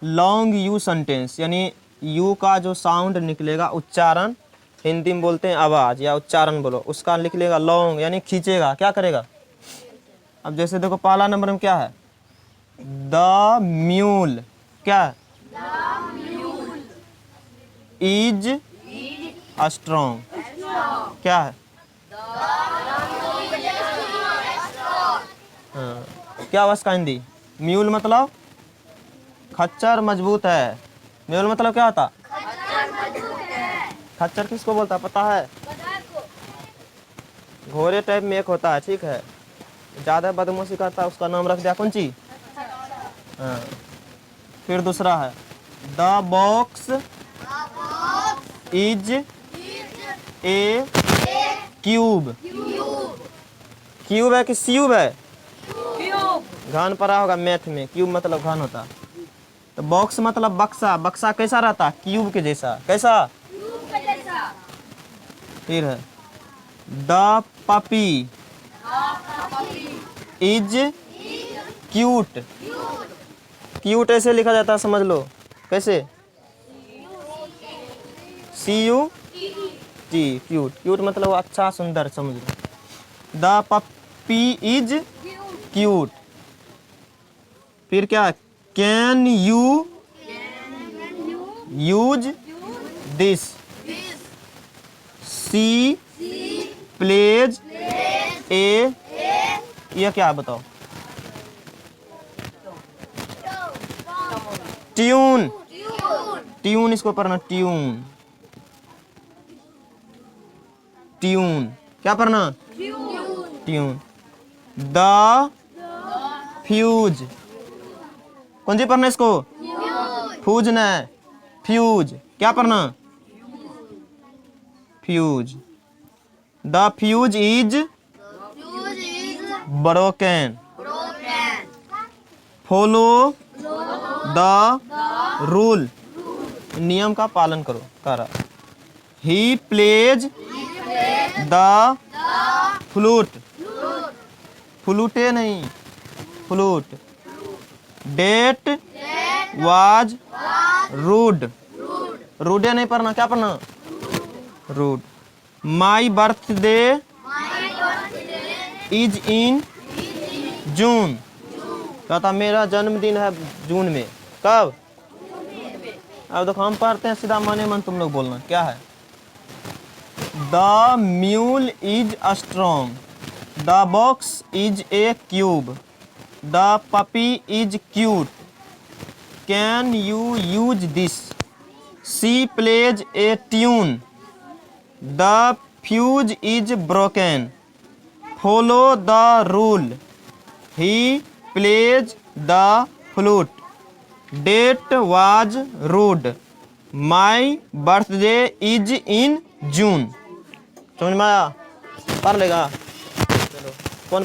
Long you sentence, यानी you का जो साउंड निकलेगा, उच्चारण, हिंदी में बोलते हैं आवाज़ या उच्चारण बोलो, उसका निकलेगा लॉन्ग, यानी खींचेगा, क्या करेगा। अब जैसे देखो पहला नंबर में क्या है, द म्यूल, क्या है, इज स्ट्रॉन्ग, क्या है, हाँ, क्या हुआ इसका हिंदी, म्यूल मतलब खच्चर मजबूत है। म्यूल मतलब क्या होता, खच्चर किसको बोलता है पता है, घोड़े टाइप में एक होता है, ठीक है, ज़्यादा बदमाशी करता है, उसका नाम रख दिया कौन ची, हाँ। फिर दूसरा है the box is a cube, cube है कि स्यूब है, घन पड़ा होगा मैथ में, क्यूब मतलब घन होता है। तो बॉक्स मतलब बक्सा, बक्सा कैसा रहता है, क्यूब के जैसा, कैसा, फिर है the puppy is cute, cute ऐसे लिखा जाता है, समझ लो कैसे, CUT, क्यूट, क्यूट मतलब अच्छा सुंदर, समझ लो। The puppy is cute. फिर क्या, can you use this, she plays a, यह क्या है बताओ, ट्यून, ट्यून इसको पढ़ना, ट्यून, ट्यून, क्या पढ़ना, ट्यून। द फ्यूज, कौन सी पढ़ना इसको, फ्यूज न, फ्यूज, क्या पढ़ना, fuse. The fuse is broken, follow the rule, नियम का पालन करो, करा। ही प्लेज द फ्लूट, फ्लूटे नहीं, फ्लूट। डेट वाज रूड, रूडे नहीं पढ़ना, क्या पढ़ना, rude. My birthday is in June, कहता मेरा जन्मदिन है जून में, कब, अब देखो हम पढ़ते हैं सीधा माने मन, तुम लोग बोलना क्या है। The mule is strong, the box is a cube, the puppy is cute, can you use this, she plays a tune, the fuse is broken, follow the rule, he plays the flute, that was rude, my birthday is in June. समझ में आया, पढ़ लेगा, चलो कौन